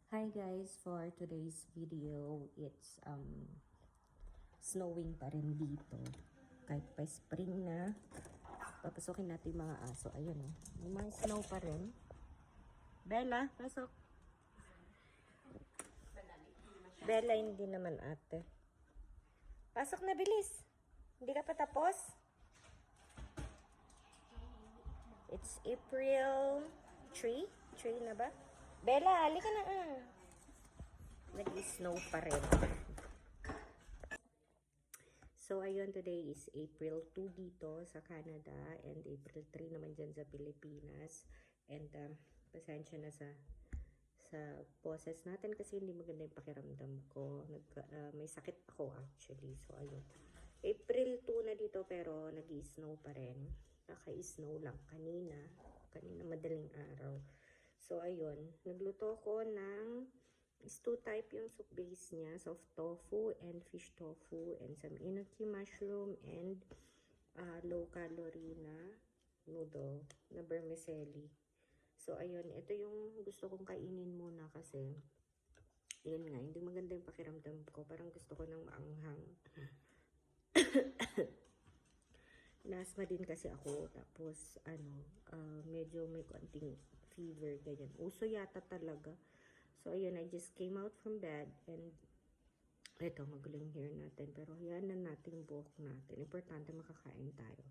Hi guys, for today's video, it's snowing pa rin dito. Kahit pa spring na, papasukin natin yung mga aso. Ayun oh, yung mga snow pa rin. Bella, pasok. Bella, hindi naman ate. Pasok na, bilis. Hindi ka pa tapos? It's April 3? 3 na ba? Bella, halika na. Nag-snow pa rin. So, ayun, today is April 2 dito sa Canada and April 3 naman dyan sa Pilipinas. And pasensya na sa boses natin kasi hindi maganda yung pakiramdam ko. May sakit ako actually. So, ayun. April 2 na dito pero nag-snow pa rin. Naka-snow lang kanina madaling araw. So, ayun. Nagluto ko ng stew type yung soup base niya. Soft tofu and fish tofu and some enoki mushroom and low calorie na noodle na vermicelli. So, ayun. Ito yung gusto kong kainin muna kasi yun nga, hindi maganda yung pakiramdam ko. Parang gusto ko ng maanghang. Nasma din kasi ako. Tapos, medyo may konting fever, ganyan. Uso yata talaga. So, ayun, I just came out from bed and ito, magulo yung hair natin. Pero, yan na natin yung buhok natin. Importante makakain tayo.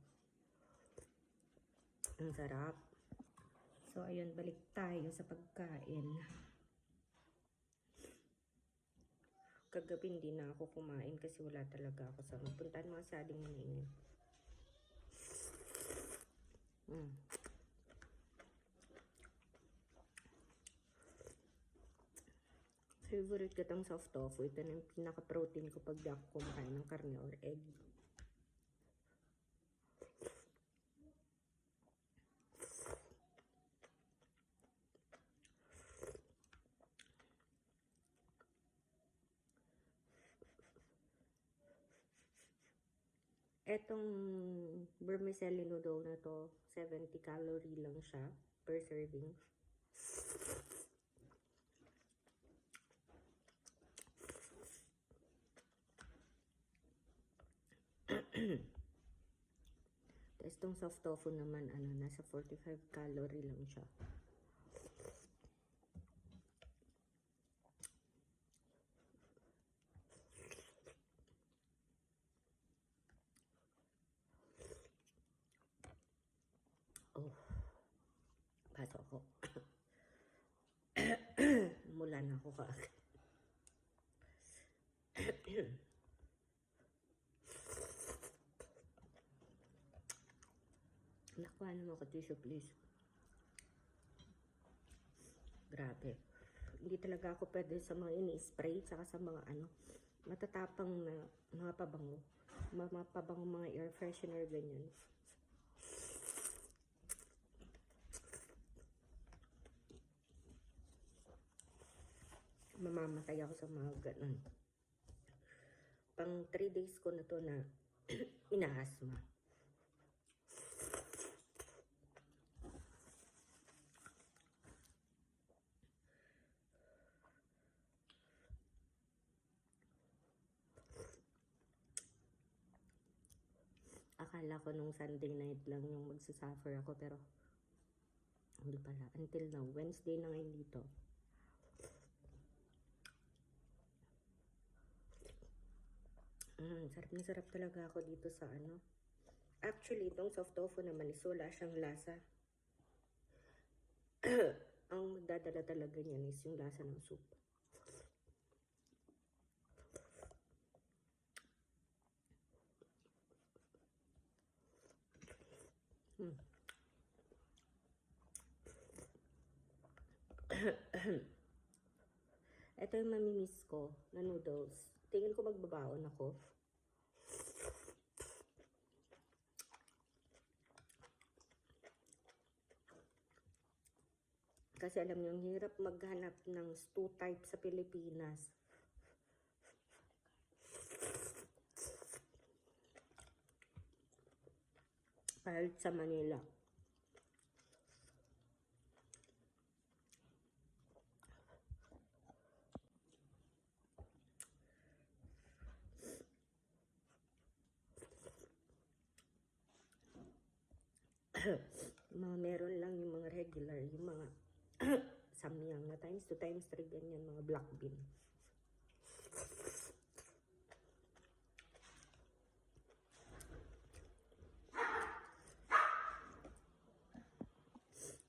Ang sarap. So, ayun, balik tayo sa pagkain. Kagabi hindi na ako kumain kasi wala talaga ako sa magpuntahan mga sading maningin. Favorite ko itong soft tofu. Ito na yung pinaka-protein ko pag di ako kumakain ng karne or egg. Etong vermicelli noodle na to, 70 calorie lang siya per serving. Tapos itong soft tofu naman, nasa 45 calorie lang siya. Oh, pasok ako. Mula na ako kaagad. Nakuha naman ako tissue, please. Grabe. Hindi talaga ako pwede sa mga ini-spray saka sa mga matatapang na mga pabango. Mga pabango, mga air freshener, ganyan. Mamamatay ako sa mga ganun. Pang 3 days ko na to na inaasma. Akala ko nung Sunday night lang yung magsasuffer ako pero hindi pala. Until now, Wednesday na ngayon dito. Sarap na sarap talaga ako dito sa Actually, itong soft tofu naman is wala siyang lasa. Ang magdadala talaga niyan is yung lasa ng soup. Ito yung mamimiss ko na noodles. Tingin ko magbabaon ako. Kasi alam niyo, yung hirap maghanap ng stew type sa Pilipinas. Kahit sa Manila. mga meron lang yung mga regular, yung mga samyang na times 2 times 3 ganyan, mga black bean.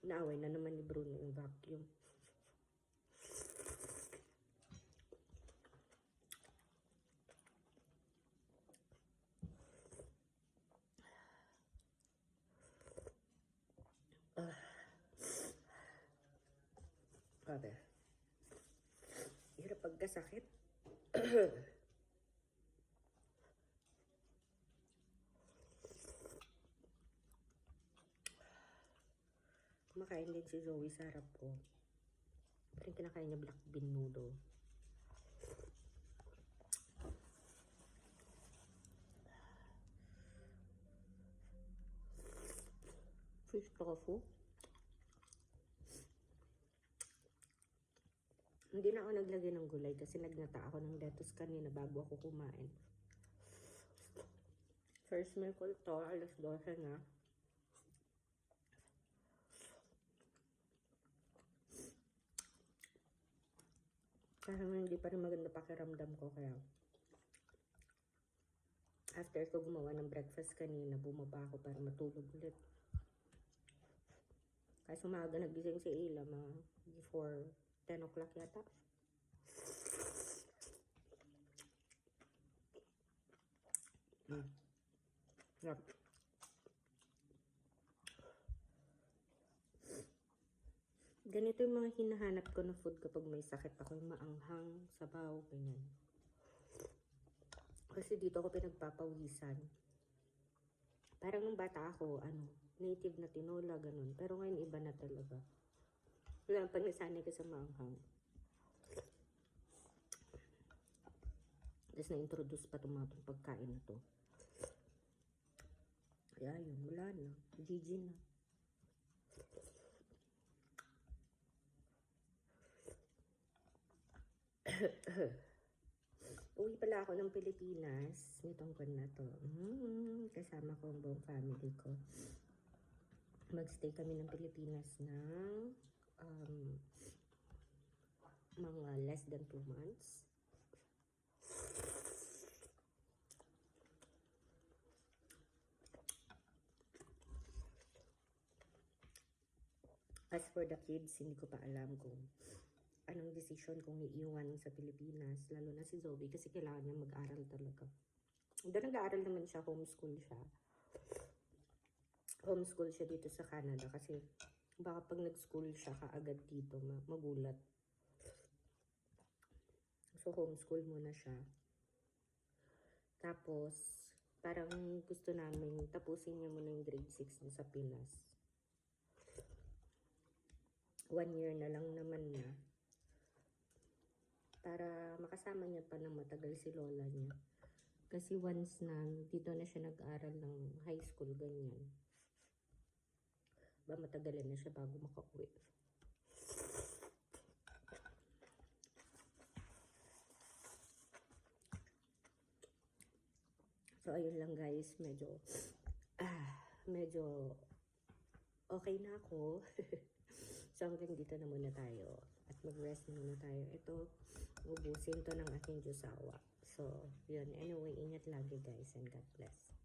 Naaway na naman ni Bruno yung vacuum. Grabe. Hirap pagkasakit. Kumakain din si Zoe sa harap ko. Parang kinakain niya black bean noodle. Fish tofu. Hindi na ako naglagay ng gulay kasi nagnata ako ng lettuce kanina bago ako kumain. First meal ko ito, alas 12 na. Kaya hindi pa rin maganda pakiramdam ko, kaya after ko gumawa ng breakfast kanina, bumaba ako para matulog ulit. Kasi umaga nagising si Ila, mga before 10 o'clock yata. Yep. Ganito yung mga hinahanap ko na food kapag may sakit ako, yung maanghang, sabaw, ganyan. Kasi dito ako pinagpapawisan. Parang nung bata ako, native na tinola, ganun. Pero ngayon iba na talaga. Wala pang nasanay ko sa maanghang. Tapos na-introduce pa itong mga pagkain na to. Kaya yun, wala na. GG na. Uwi pala ako ng Pilipinas nitong kon na to. Kasama ko ang buong family ko. Magstay kami ng Pilipinas ng mga less than 2 months. As for the kids, hindi ko pa alam kung anong decision kung iiwan sa Pilipinas, lalo na si Zoe kasi kailangan niya mag-aral talaga. Doon nag-aaral naman siya, homeschool siya. Homeschool siya dito sa Canada kasi baka pag nag-school siya kaagad dito, magulat. So, homeschool muna siya. Tapos, parang gusto namin tapusin niya muna yung grade 6 niya sa Pinas. 1 year na lang naman niya. Para makasama niya pa ng matagal si lola niya. Kasi once na dito na siya nag-aral ng high school, ganyan. Ba matagalan na siya bago makauwi. So, ayun lang guys, medyo okay na ako. So, hanggang dito na muna tayo. At mag-rest muna tayo. Ito, ubusin to ng aking jusawa. So, yun. Anyway, ingat lagi guys and God bless.